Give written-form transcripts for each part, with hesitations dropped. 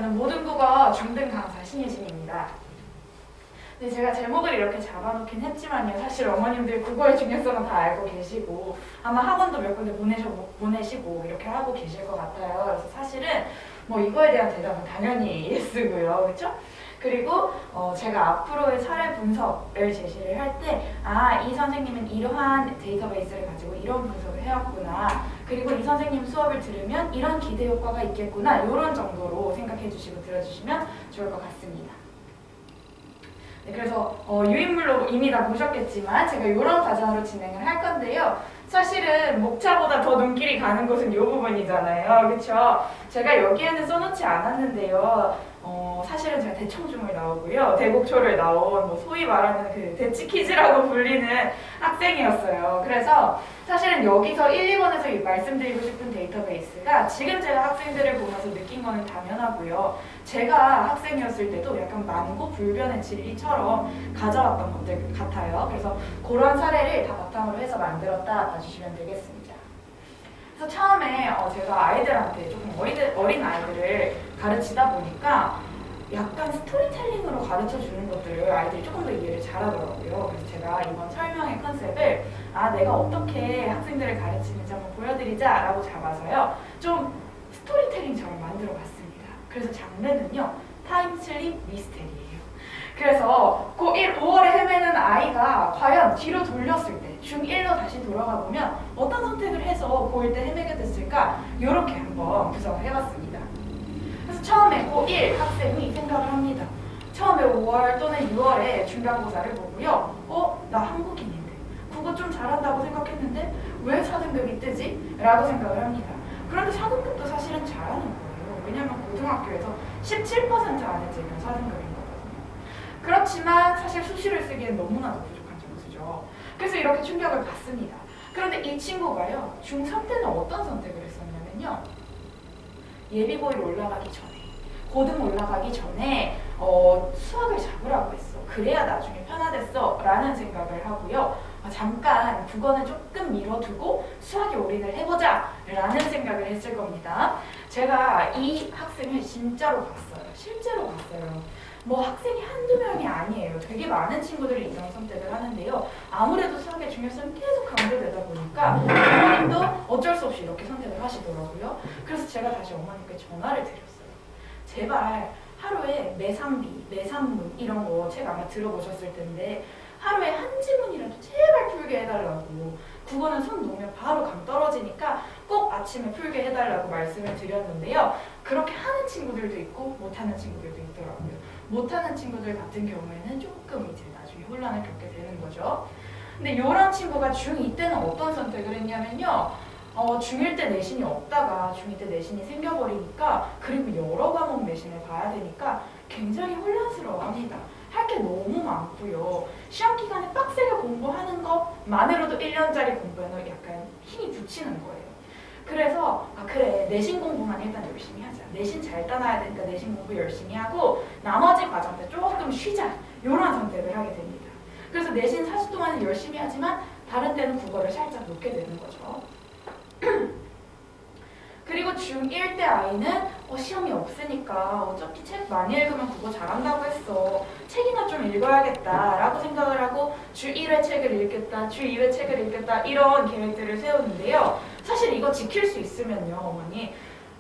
저는 모든 국어 중등 강사 신예진입니다. 근데 제가 제목을 이렇게 잡아놓긴 했지만요. 사실 어머님들 국어의 중요성은 다 알고 계시고 아마 학원도 몇 군데 보내시고 이렇게 하고 계실 것 같아요. 그래서 사실은 뭐 이거에 대한 대답은 당연히 예스고요. 그렇죠? 그리고 제가 앞으로의 사례 분석을 제시를 할 때 이 선생님은 이러한 데이터베이스를 가지고 이런 분석을 해왔구나. 그리고 이 선생님 수업을 들으면 이런 기대 효과가 있겠구나. 이런 정도로 생각해 주시고 들어주시면 좋을 것 같습니다. 네, 그래서 유인물로 이미 다 보셨겠지만 제가 이런 과정으로 진행을 할 건데요. 사실은 목차보다 더 눈길이 가는 곳은 이 부분이잖아요. 그렇죠? 제가 여기에는 써놓지 않았는데요. 사실은 제가 대청중을 나오고요. 대곡초를 나온 소위 말하는 그 대치키즈라고 불리는 학생이었어요. 그래서 사실은 여기서 1, 2번에서 말씀드리고 싶은 데이터베이스가 지금 제가 학생들을 보면서 느낀 거는 당연하고요. 제가 학생이었을 때도 약간 만고불변의 진리처럼 가져왔던 것들 같아요. 그래서 그런 사례를 다 바탕으로 해서 만들었다 봐주시면 되겠습니다. 그래서 처음에 제가 아이들한테 조금 어린 아이들을 가르치다 보니까 약간 스토리텔링으로 가르쳐 주는 것들을 아이들이 조금 더 이해를 잘하더라고요. 그래서 제가 이번 설명의 컨셉을 내가 어떻게 학생들을 가르치는지 한번 보여드리자 라고 잡아서요. 좀 스토리텔링처럼 만들어 봤습니다. 그래서 장르는요. 타임슬립 미스테리예요. 그래서 고1, 5월에 헤매는 아이가 과연 뒤로 돌렸을 때 중1로 다시 돌아가 보면 어떤 선택을 해서 고1 때 헤매게 됐을까? 이렇게 한번 구성을 해봤습니다. 그래서 처음에 고1 학생이 생각을 합니다. 처음에 5월 또는 6월에 중간고사를 보고요. 나 한국인인데 국어 좀 잘한다고 생각했는데 왜 4등급이 뜨지? 라고 생각을 합니다. 그런데 4등급도 사실은 잘하는 거예요. 왜냐면 고등학교에서 17% 안에 들면 4등급인 거거든요. 그렇지만 사실 수시를 쓰기엔 너무나도 부족한 점수죠. 그래서 이렇게 충격을 받습니다. 그런데 이 친구가요. 중3 때는 어떤 선택을 했었냐면요. 예비고일 올라가기 전에 고등 올라가기 전에 수학을 잡으라고 했어. 그래야 나중에 편하댔어 라는 생각을 하고요. 잠깐 국어는 조금 미뤄두고 수학에 올인을 해보자 라는 생각을 했을 겁니다. 제가 이 학생을 진짜로 봤어요. 실제로 봤어요. 학생이 한두 명이 아니에요. 되게 많은 친구들이 이런 선택을 하는데요. 아무래도 수학의 중요성이 계속 강조되다 보니까 어머님도 어쩔 수 없이 이렇게 선택을 하시더라고요. 그래서 제가 다시 어머님께 전화를 드렸어요. 제발 하루에 매상비, 매산문 이런 거 책 아마 들어보셨을 텐데 하루에 한 지문이라도 제발 풀게 해달라고. 국어는 손 놓으면 바로 감 떨어지니까 꼭 아침에 풀게 해달라고 말씀을 드렸는데요. 그렇게 하는 친구들도 있고 못하는 친구들도 있더라고요. 못하는 친구들 같은 경우에는 조금 이제 나중에 혼란을 겪게 되는 거죠. 근데 이런 친구가 중2 때는 어떤 선택을 했냐면요. 중1 때 내신이 없다가 중2 때 내신이 생겨버리니까 그리고 여러 과목 내신을 봐야 되니까 굉장히 혼란스러워합니다. 할 게 너무 많고요. 시험 기간에 빡세게 공부하는 것만으로도 1년짜리 공부에는 약간 힘이 붙이는 거예요. 그래서 그래 내신 공부만 일단 열심히 하자. 내신 잘 따놔야 되니까 내신 공부 열심히 하고 나머지 과정 때 조금 쉬자. 이런 선택을 하게 됩니다. 그래서 내신 4주 동안은 열심히 하지만 다른 때는 국어를 살짝 놓게 되는 거죠. 그리고 중1 때 아이는 시험이 없으니까 어차피 책 많이 읽으면 국어 잘한다고 했어. 책이나 좀 읽어야겠다 라고 생각을 하고 주1회 책을 읽겠다, 주2회 책을 읽겠다 이런 계획들을 세우는데요. 사실 이거 지킬 수 있으면요. 어머니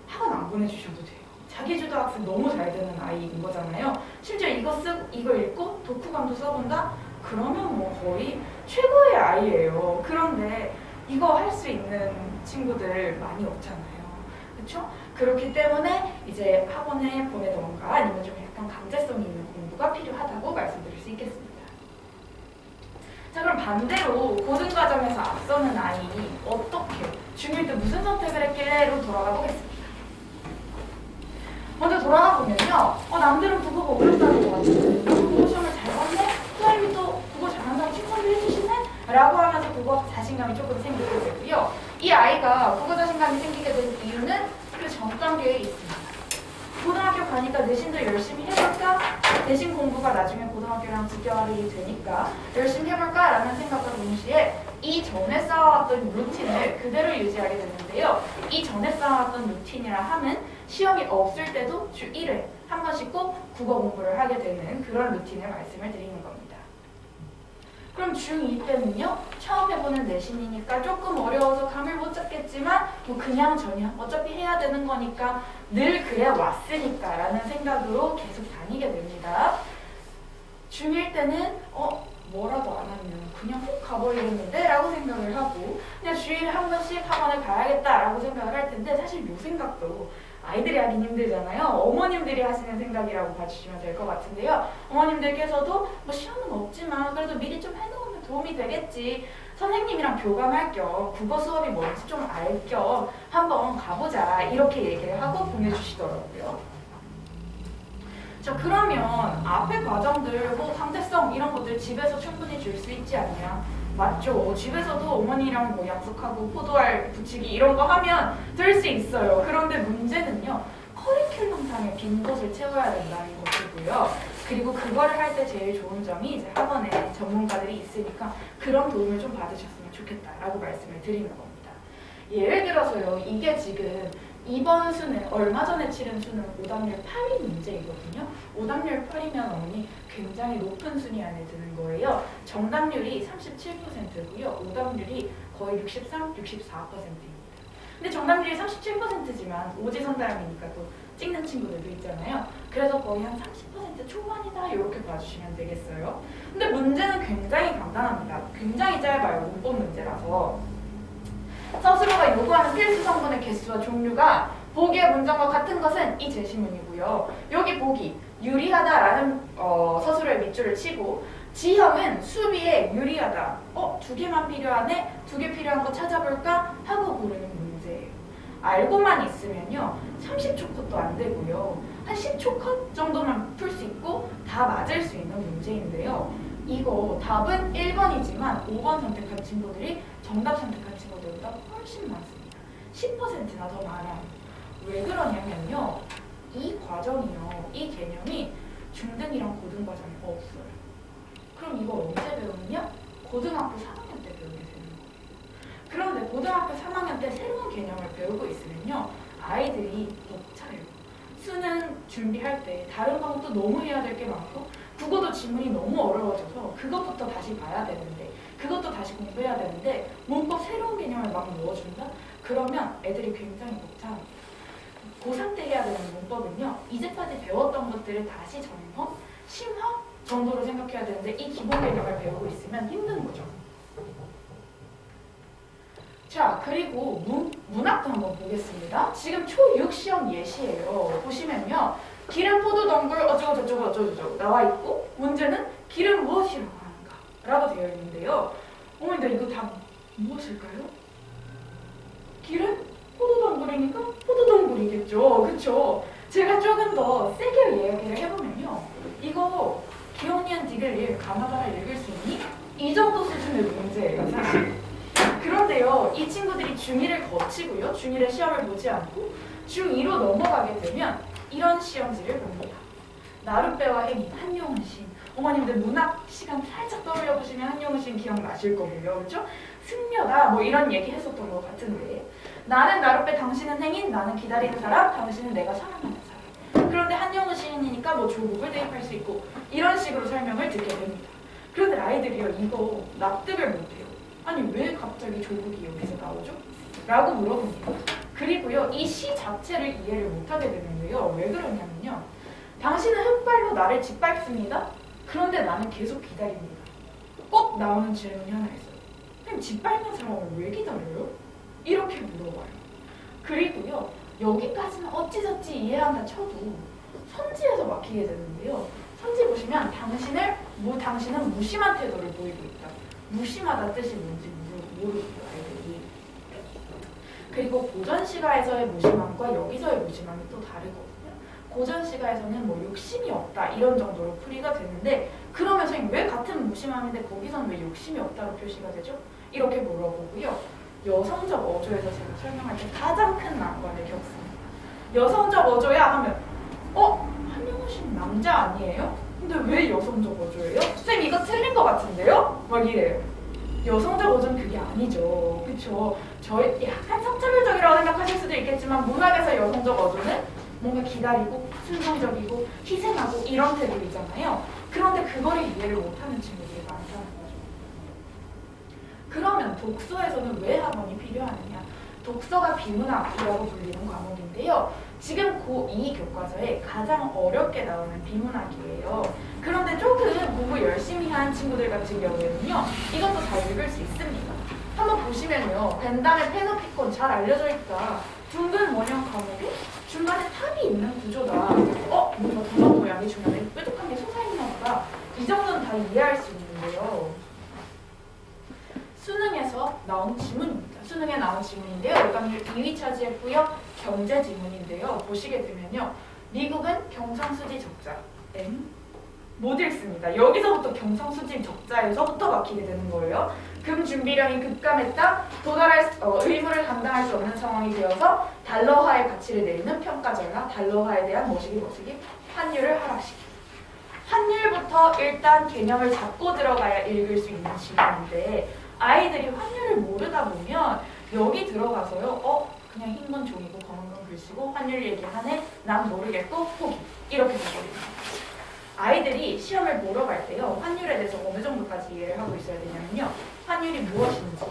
학원 안 보내주셔도 돼요. 자기주도 학습 너무 잘 되는 아이인 거잖아요. 심지어 이거 읽고 독후감도 써본다? 그러면 거의 최고의 아이예요. 그런데 이거 할 수 있는 친구들 많이 없잖아요. 그렇죠? 그렇기 때문에 이제 학원에 보내던가 아니면 좀 약간 강제성이 있는 공부가 필요하다고 말씀드릴 수 있겠습니다. 자, 그럼 반대로 고등과정에서 앞서는 아이 어떻게 중1 때 무슨 선택을 했길래로 돌아가 보겠습니다. 먼저 돌아가 보면요. 남들은 국어가 어렵다는 것 같은데 국어 시험을 잘 봤네? 선생님이 또 국어 잘한다고 칭찬도 해주시네? 라고 하면서 국어 자신감이 조금 생기게 되고요. 이 아이가 국어 자신감이 생기게 된 이유는 그 전 단계에 있습니다. 고등학교 가니까 내신도 열심히 해볼까? 내신 공부가 나중에 고등학교랑 직결이 되니까 열심히 해볼까? 라는 생각과 동시에 이전에 쌓아왔던 루틴을 그대로 유지하게 되는데요. 이전에 쌓아왔던 루틴이라 함은 시험이 없을 때도 주 1회 한 번씩 꼭 국어 공부를 하게 되는 그런 루틴을 말씀을 드리는 겁니다. 그럼 중2 때는요, 처음 해보는 내신이니까 조금 어려워서 감을 못 잡겠지만 뭐 그냥 저냥 어차피 해야 되는 거니까 늘 그래 왔으니까 라는 생각으로 계속 다니게 됩니다. 중1 때는 뭐라도 안 하면 그냥 훅 가버리겠는데 라고 생각을 하고 그냥 주일에 한 번씩 학원을 가야겠다 라고 생각을 할 텐데, 사실 요 생각도 아이들이 하긴 힘들잖아요. 어머님들이 하시는 생각이라고 봐주시면 될 것 같은데요. 어머님들께서도 뭐 시험은 없지만 그래도 미리 좀 해놓으면 도움이 되겠지, 선생님이랑 교감할 겸 국어 수업이 뭔지 좀 알 겸 한번 가보자, 이렇게 얘기를 하고 보내주시더라고요. 자, 그러면 앞에 과정들 뭐 강제성 이런 것들 집에서 충분히 줄 수 있지 않냐? 맞죠. 집에서도 어머니랑 뭐 약속하고 포도알 붙이기 이런 거 하면 될 수 있어요. 그런데 문제는요, 커리큘럼상의 빈 곳을 채워야 된다는 것이고요. 그리고 그거를 할 때 제일 좋은 점이 이제 학원에 전문가들이 있으니까 그런 도움을 좀 받으셨으면 좋겠다라고 말씀을 드리는 겁니다. 예를 들어서요, 이게 지금 이번 수능, 얼마 전에 치른 수능 오답률 8이 문제이거든요. 오답률 8이면 어머니 굉장히 높은 순위 안에 드는 거예요. 정답률이 37%고요. 오답률이 거의 63, 64%입니다. 근데 정답률이 37%지만 오지선다람이니까 또 찍는 친구들도 있잖아요. 그래서 거의 한 30% 초반이다 이렇게 봐주시면 되겠어요. 근데 문제는 굉장히 간단합니다. 굉장히 짧아요. 문법 문제라서. 서술어가 요구하는 필수 성분의 개수와 종류가 보기의 문장과 같은 것은 이 제시문이고요. 여기 보기, 유리하다라는 서술어의 밑줄을 치고, 지형은 수비에 유리하다. 2개만 필요하네? 2개 필요한 거 찾아볼까? 하고 고르는 문제예요. 알고만 있으면요, 30초 컷도 안 되고요. 한 10초 컷 정도만 풀 수 있고 다 맞을 수 있는 문제인데요. 이거 답은 1번이지만 5번 선택한 친구들이 정답 선택한 친구들보다 훨씬 많습니다. 10%나 더 많아요. 왜 그러냐면요, 이 과정이요, 이 개념이 중등이랑 고등 과정에 없어요. 그럼 이거 언제 배우느냐? 고등학교 3학년 때 배우게 되는 거예요. 그런데 고등학교 3학년 때 새로운 개념을 배우고 있으면요, 아이들이 벅차요. 수능 준비할 때 다른 과목도 너무 해야 될 게 많고 국어도 지문이 너무 어려워져서 그것부터 다시 봐야 되는데, 그것도 다시 공부해야 되는데 문법 새로운 개념을 막 넣어준다? 그러면 애들이 굉장히 벅차합니다. 고3 때 해야 되는 문법은요, 이제까지 배웠던 것들을 다시 점검, 심화 정도로 생각해야 되는데 이 기본 개념을 배우고 있으면 힘든 거죠. 자, 그리고 문학도 한번 보겠습니다. 지금 초6 시험 예시예요. 보시면요, 길은 포도덩굴 어쩌고저쩌고 나와 있고, 문제는 길은 무엇이라고 하는가 라고 되어 있는데요. 어머니들 이거 다 무엇일까요? 길은 포도덩굴이니까 포도덩굴이겠죠. 그쵸? 제가 조금 더 세게 이야기를 해보면요, 이거 기억니은 디귿 가나다라 읽을 수 있니? 이 정도 수준의 문제예요, 사실. 그런데요, 이 친구들이 중1을 거치고요, 중1의 시험을 보지 않고 중2로 넘어가게 되면 이런 시험지를 봅니다. 나룻배와 행인, 한용운 시인. 어머님들 문학 시간 살짝 떠올려 보시면 한용운 시인 기억나실 거고요. 그렇죠? 승려다 뭐 이런 얘기 했었던 것 같은데, 나는 나룻배, 당신은 행인, 나는 기다리는 사람, 당신은 내가 사랑하는 사람. 그런데 한용운 시인이니까 뭐 조국을 대입할 수 있고 이런 식으로 설명을 듣게 됩니다. 그런데 아이들이요, 이거 납득을 못해요. 아니 왜 갑자기 조국이 여기서 나오죠? 라고 물어봅니다. 그리고요, 이 시 자체를 이해를 못하게 되는데요. 왜 그러냐면요, 당신은 흑발로 나를 짓밟습니다. 그런데 나는 계속 기다립니다. 꼭 나오는 질문이 하나 있어요. 선생님, 짓밟는 사람을 왜 기다려요? 이렇게 물어봐요. 그리고요, 여기까지는 어찌저찌 이해한다 쳐도 선지에서 막히게 되는데요. 선지 보시면 당신은 무심한 태도를 보이고 있다. 무심하다 뜻이 뭔지 모르고요, 아이들이. 그리고 고전 시가에서의 무심함과 여기서의 무심함이 또 다르거든요. 고전 시가에서는 뭐 욕심이 없다 이런 정도로 풀이가 되는데, 그러면 선생님 왜 같은 무심함인데 거기서는 왜 욕심이 없다로 표시가 되죠? 이렇게 물어보고요. 여성적 어조에서 제가 설명할 때 가장 큰 난관을 겪습니다. 여성적 어조야 하면 한용운 씨는 남자 아니에요? 근데 왜 여성적 어조예요? 선생님 이거 틀린 것 같은데요? 막 이래요. 여성적 어조는 그게 아니죠. 그쵸? 저희 약간 성차별적이라고 생각하실 수도 있겠지만 문학에서 여성적 어조는 뭔가 기다리고 순종적이고 희생하고 이런 태도이잖아요. 그런데 그거를 이해를 못하는 친구들이 많다는 거죠. 그러면 독서에서는 왜 학원이 필요하느냐? 독서가 비문학이라고 불리는 과목인데요. 지금 고2 교과서에 가장 어렵게 나오는 비문학이에요. 그런데 조금 공부 열심히 한 친구들 같은 경우에는요, 이것도 잘 읽을 수 있습니다. 한번 보시면요, 벤담의 페노피콘 잘 알려져 있다. 둥근 원형 과목에 중간에 탑이 있는 구조다. 뭔가 도마 모양이 중간에 뾰족한 게 솟아있나 보다. 이 정도는 다 이해할 수 있는데요. 수능에서 나온 지문입니다. 수능에 나온 지문인데요. 월간률 2위 차지했고요. 경제 지문인데요. 보시게 되면요. 미국은 경상수지 적자 M 못 읽습니다. 여기서부터 경상수지 적자에서부터 막히게 되는 거예요. 금 준비량이 급감했다. 도달할 의무를 감당할 수 없는 상황이 되어서 달러화의 가치를 내리는 평가 전략, 달러화에 대한 뭐시기 환율을 하락시키고. 환율부터 일단 개념을 잡고 들어가야 읽을 수 있는 지문인데 아이들이 환율을 모르다 보면 여기 들어가서요. 그냥 흰건 종이고 검은 건 글씨고 환율 얘기하네. 난 모르겠고 포기. 이렇게 돼버립니다. 아이들이 시험을 보러 갈 때요. 환율에 대해서 어느 정도까지 이해를 하고 있어야 되냐면요. 환율이 무엇인지,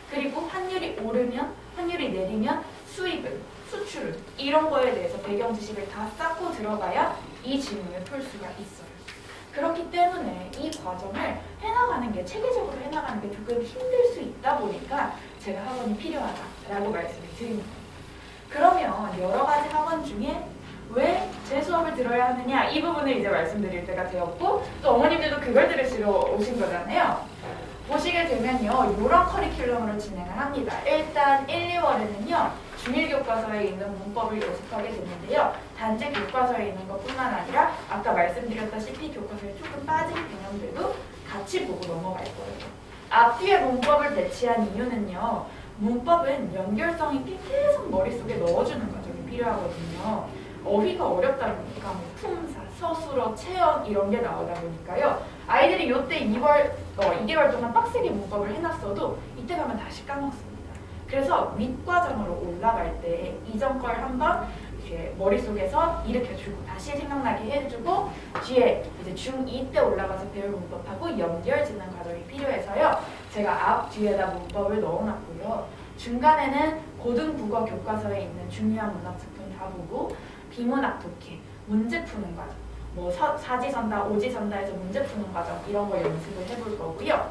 그리고 환율이 오르면, 환율이 내리면 수입은, 수출은 이런 거에 대해서 배경 지식을 다 쌓고 들어가야 이 질문을 풀 수가 있어요. 그렇기 때문에 이 과정을 해나가는 게, 체계적으로 해나가는 게 조금 힘들 수 있다 보니까 제가 학원이 필요하다라고 말씀을 드립니다. 그러면 여러 가지 학원 중에 왜 제 수업을 들어야 하느냐, 이 부분을 이제 말씀드릴 때가 되었고, 또 어머님들도 그걸 들으시러 오신 거잖아요. 보시게 되면요, 이런 커리큘럼으로 진행을 합니다. 일단 1, 2월에는요 중1 교과서에 있는 문법을 연습하게 되는데요. 단지 교과서에 있는 것뿐만 아니라 아까 말씀드렸다시피 교과서에 조금 빠진 개념들도 같이 보고 넘어갈 거예요. 앞뒤에 문법을 배치한 이유는요, 문법은 연결성 있게 계속 머릿속에 넣어주는 과정이 필요하거든요. 어휘가 어렵다 보니까 뭐 품사, 서술어, 체언 이런 게 나오다 보니까요. 아이들이 이때 2개월 동안 빡세게 문법을 해놨어도 이때 가면 다시 까먹습니다. 그래서 윗과정으로 올라갈 때 이전 걸 한번 이렇게 머릿속에서 일으켜주고 다시 생각나게 해주고 뒤에 이제 중2 때 올라가서 배울 문법하고 연결짓는 과정이 필요해서요. 제가 앞, 뒤에다 문법을 넣어놨고요. 중간에는 고등국어 교과서에 있는 중요한 문학작품 다 보고 비문학 독해, 문제 푸는 과정, 뭐 사지선다, 오지선다에서 문제 푸는 과정 이런 걸 연습을 해볼 거고요.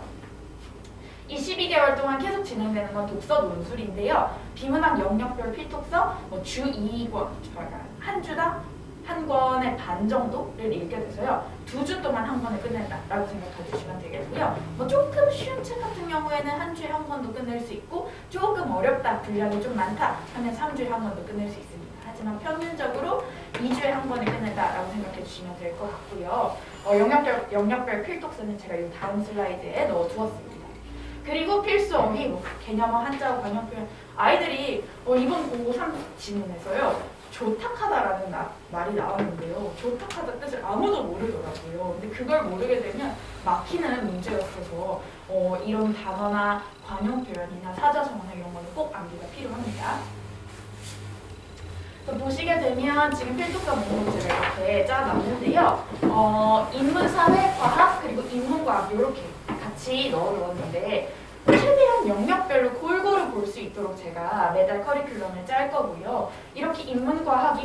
이 12개월 동안 계속 진행되는 건 독서 논술인데요. 비문학 영역별 필독서 주 2권, 한 주당 한 권의 반 정도를 읽게 돼서요. 2주 동안 한 권을 끝낸다라고 생각해 주시면 되겠고요. 조금 쉬운 책 같은 경우에는 한 주에 한 권도 끝낼 수 있고 조금 어렵다, 분량이 좀 많다 하면 3주에 한 권도 끝낼 수 있습니다. 하지만 평균적으로 2주에 한 권을 끝낸다라고 생각해 주시면 될 것 같고요. 영역별 필독서는 제가 이 다음 슬라이드에 넣어두었습니다. 그리고 필수 어휘, 개념어, 한자어, 관용표현. 아이들이 이번 공고 3 지문에서요. 조탁하다라는 말이 나왔는데요. 조탁하다 뜻을 아무도 모르더라고요. 근데 그걸 모르게 되면 막히는 문제였어서 이런 단어나 관용표현이나 사자성어나 이런 거는 꼭 암기가 필요합니다. 보시게 되면 지금 필독서 목록을 이렇게 짜놨는데요. 인문, 사회, 과학, 그리고 인문과학 이렇게 같이 넣어놓았는데 최대한 영역별로 골고루 볼 수 있도록 제가 매달 커리큘럼을 짤 거고요. 이렇게 인문과학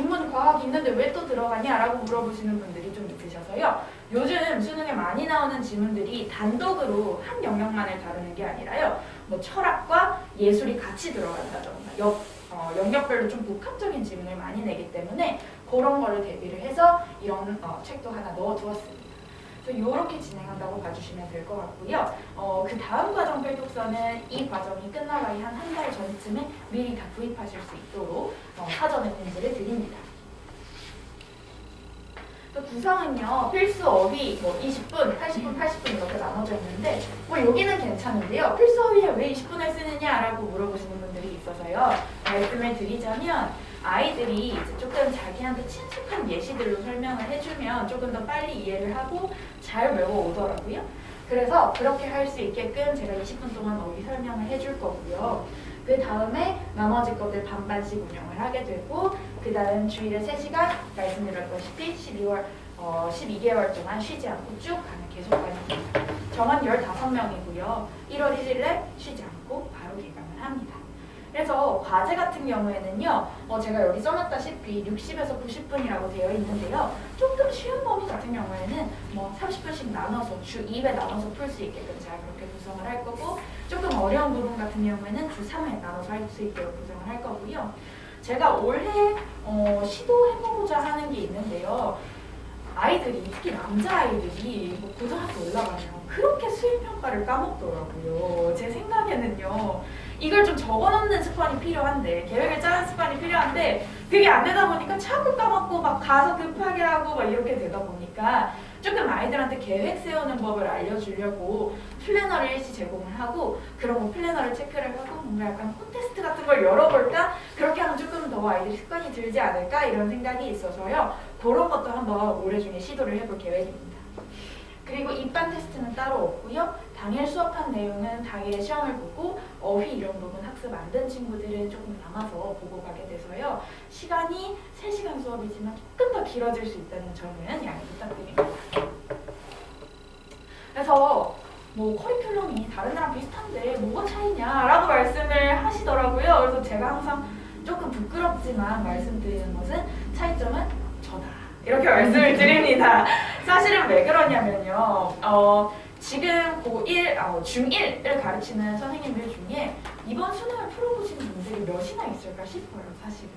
있는데 왜 또 들어가냐라고 물어보시는 분들이 좀 있으셔서요. 요즘 수능에 많이 나오는 지문들이 단독으로 한 영역만을 다루는 게 아니라요. 철학과 예술이 같이 들어간다던가 영역별로 좀 복합적인 지문을 많이 내기 때문에 그런 거를 대비를 해서 이런 책도 하나 넣어두었습니다. 이렇게 진행한다고 봐주시면 될 것 같고요. 그 다음 과정 필독서는 이 과정이 끝나봐야 한 달 전쯤에 미리 다 구입하실 수 있도록 사전에 공지를 드립니다. 구성은요, 필수 어휘 20분, 80분, 80분 이렇게 나눠져 있는데 여기는 괜찮은데요. 필수 어휘에 왜 20분을 쓰느냐라고 물어보시는 분들이 있어서요. 말씀을 드리자면 아이들이 이제 조금 자기한테 친숙한 예시들로 설명을 해주면 조금 더 빨리 이해를 하고 잘 외워오더라고요. 그래서 그렇게 할 수 있게끔 제가 20분 동안 어휘 설명을 해줄 거고요. 그 다음에 나머지 것들 반반씩 운영을 하게 되고 그 다음 주일에 3시간 말씀드렸다시피 12개월 동안 쉬지 않고 쭉 계속 가는 겁니다. 정원 15명이고요. 1월 1일에 쉬지 않고 바로 개강을 합니다. 그래서 과제 같은 경우에는요, 제가 여기 써놨다시피 60에서 90분이라고 되어 있는데요. 조금 쉬운 범위 같은 경우에는 30분씩 나눠서 주 2회 나눠서 풀 수 있게끔 제가 그렇게 구성을 할 거고, 조금 어려운 부분 같은 경우에는 주 3회 나눠서 할 수 있도록 구성을 할 거고요. 제가 올해 시도해보고자 하는 게 있는데요. 아이들이, 특히 남자아이들이 고등학교 올라가면 그렇게 수행평가를 까먹더라고요. 제 생각에는요. 이걸 좀 적어놓는 습관이 필요한데, 계획을 짜는 습관이 필요한데 그게 안 되다 보니까 자꾸 까먹고 막 가서 급하게 하고 막 이렇게 되다 보니까 조금 아이들한테 계획 세우는 법을 알려주려고 플래너를 일시 제공을 하고, 그런 거 플래너를 체크를 하고 뭔가 약간 콘테스트 같은 걸 열어볼까? 그렇게 하면 조금 더 아이들이 습관이 들지 않을까? 이런 생각이 있어서요. 그런 것도 한번 올해 중에 시도를 해볼 계획입니다. 그리고 입반 테스트는 따로 없고요. 당일 수업한 내용은 당일에 시험을 보고 어휘 이런 부분 학습 안 된 친구들은 조금 남아서 보고 가게 돼서요. 시간이 3시간 수업이지만 조금 더 길어질 수 있다는 점은 양해 부탁드립니다. 그래서 커리큘럼이 다른 데랑 비슷한데 뭐가 차이냐라고 말씀을 하시더라고요. 그래서 제가 항상 조금 부끄럽지만 말씀드리는 것은 차이점은 저다. 이렇게 말씀을 드립니다. 사실은 왜 그러냐면요. 지금 중1을 가르치는 선생님들 중에 이번 수능을 풀어보신 분들이 몇이나 있을까 싶어요, 사실은.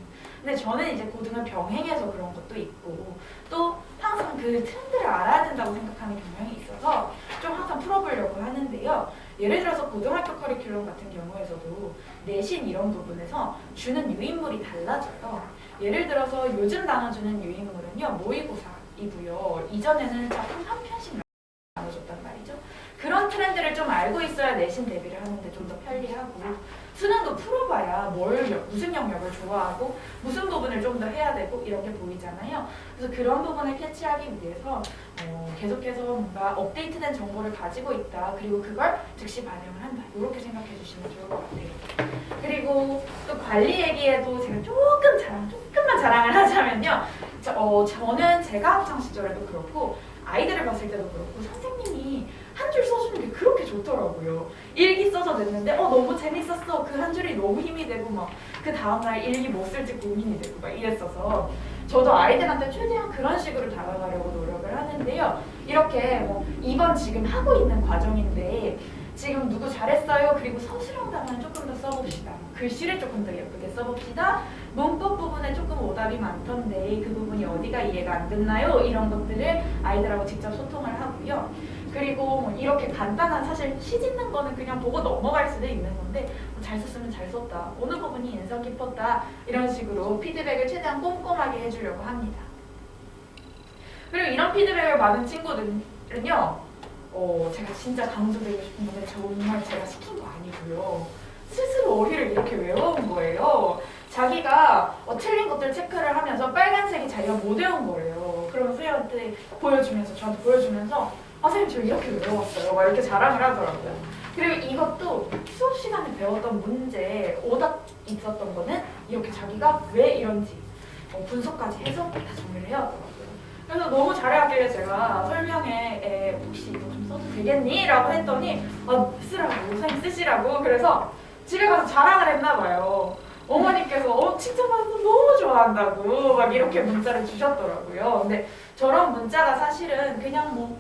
근데 저는 이제 고등을 병행해서 그런 것도 있고, 또 항상 그 트렌드를 알아야 된다고 생각하는 경향이 있어서 좀 항상 풀어보려고 하는데요. 예를 들어서 고등학교 커리큘럼 같은 경우에서도 내신 이런 부분에서 주는 유인물이 달라져요. 예를 들어서 요즘 나눠주는 유인물은요, 모의고사이고요. 이전에는 작품 한 편씩 나눠줬단 말이죠. 그런 트렌드를 좀 알고 있어야 내신 대비를 하는데 좀 더 편리하고, 수능도 풀어봐야 무슨 영역을 좋아하고 무슨 부분을 좀 더 해야 되고 이렇게 보이잖아요. 그래서 그런 부분을 캐치하기 위해서 계속해서 뭔가 업데이트된 정보를 가지고 있다. 그리고 그걸 즉시 반영을 한다. 이렇게 생각해 주시면 좋을 것 같아요. 그리고 또 관리 얘기에도 제가 조금만 자랑을 하자면요. 저는 제가 학창 시절에도 그렇고 아이들을 봤을 때도 그렇고 선생님이 한 줄 써주는 게 그렇게 좋더라고요. 일기 써서 냈는데 너무 재밌었어. 그 한 줄이 너무 힘이 되고 막 그 다음날 일기 뭐 쓸지 고민이 되고 막 이랬어서 저도 아이들한테 최대한 그런 식으로 다가가려고 노력을 하는데요. 이렇게 이번 지금 하고 있는 과정인데 지금 누구 잘했어요. 그리고 서술형 답안 조금 더 써봅시다. 글씨를 조금 더 예쁘게 써봅시다. 문법 부분에 조금 오답이 많던데 그 부분이 어디가 이해가 안 됐나요? 이런 것들을 아이들하고 직접 소통을 하고요. 그리고 이렇게 간단한 사실 시 짓는 거는 그냥 보고 넘어갈 수도 있는 건데 잘 썼으면 잘 썼다. 어느 부분이 인상 깊었다. 이런 식으로 피드백을 최대한 꼼꼼하게 해주려고 합니다. 그리고 이런 피드백을 받은 친구들은요. 제가 진짜 강조드리고 싶은 건데 정말 제가 시킨 거 아니고요. 스스로 어휘를 이렇게 외워온 거예요. 자기가 틀린 것들 체크를 하면서 빨간색이 자기가 못 외운 거예요. 그럼 선생님한테 보여주면서 저한테 보여주면서 선생님 저 이렇게 외웠어요. 막 이렇게 자랑을 하더라고요. 그리고 이것도 수업 시간에 배웠던 문제 오답 있었던 거는 이렇게 자기가 왜 이런지 분석까지 해서 다 정리를 해왔더라고요. 그래서 너무 잘해왔길래 제가 설명에 혹시 이거 좀 써도 되겠니? 라고 했더니 쓰라고 선생님 쓰시라고. 그래서 집에 가서 자랑을 했나 봐요. 어머니께서 칭찬받아서 너무 좋아한다고 막 이렇게 문자를 주셨더라고요. 근데 저런 문자가 사실은 그냥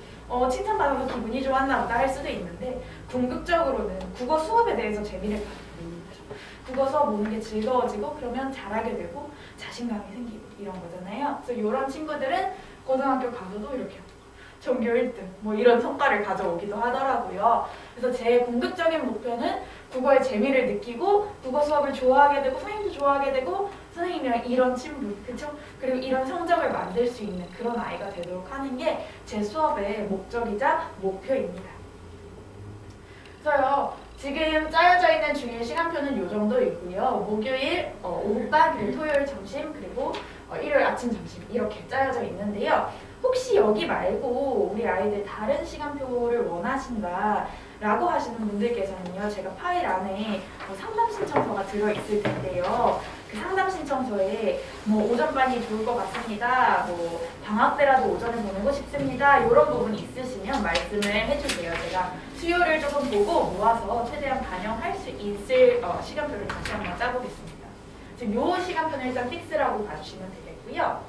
칭찬받아서 기분이 좋았나 보다 할 수도 있는데 궁극적으로는 국어 수업에 대해서 재미를 갖는 거죠. 국어 수업 보는 게 즐거워지고 그러면 잘하게 되고 자신감이 생기고 이런 거잖아요. 그래서 이런 친구들은 고등학교 가서도 이렇게 전교 1등 이런 성과를 가져오기도 하더라고요. 그래서 제 궁극적인 목표는 국어의 재미를 느끼고 국어 수업을 좋아하게 되고 선생님도 좋아하게 되고 선생님이랑 이런 친분, 그쵸? 그리고 이런 성적을 만들 수 있는 그런 아이가 되도록 하는 게 제 수업의 목적이자 목표입니다. 그래서요, 지금 짜여져 있는 중일 시간표는 이 정도 있고요. 목요일 오후반, 그리고 토요일 점심, 그리고 일요일 아침 점심 이렇게 짜여져 있는데요. 혹시 여기 말고 우리 아이들 다른 시간표를 원하신다 라고 하시는 분들께서는요, 제가 파일 안에 상담 신청서가 들어있을 텐데요. 그 상담 신청서에 뭐 오전반이 좋을 것 같습니다. 뭐 방학 때라도 오전에 보내고 싶습니다. 이런 부분이 있으시면 말씀을 해주세요. 제가 수요를 조금 보고 모아서 최대한 반영할 수 있을 시간표를 다시 한번 짜보겠습니다. 지금 요 시간표는 일단 픽스라고 봐주시면 되겠고요.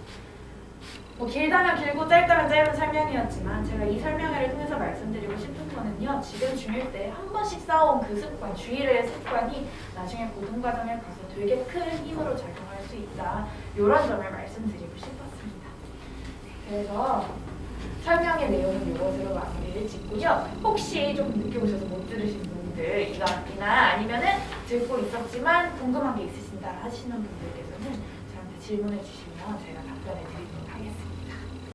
뭐 길다면 길고 짧다면 짧은 설명이었지만 제가 이 설명회를 통해서 말씀드리고 싶은 거는요, 지금 중1 때 한 번씩 쌓아온 그 습관, 주일의 습관이 나중에 고등과정에 가서 되게 큰 힘으로 작용할 수 있다, 이런 점을 말씀드리고 싶었습니다. 그래서 설명의 내용은 이것으로 마무리를 짓고요. 혹시 좀 늦게 오셔서 못 들으신 분들이나 아니면은 듣고 있었지만 궁금한 게 있으신다 하시는 분들께서는 저한테 질문해 주시면 제가 답변해 드릴게요.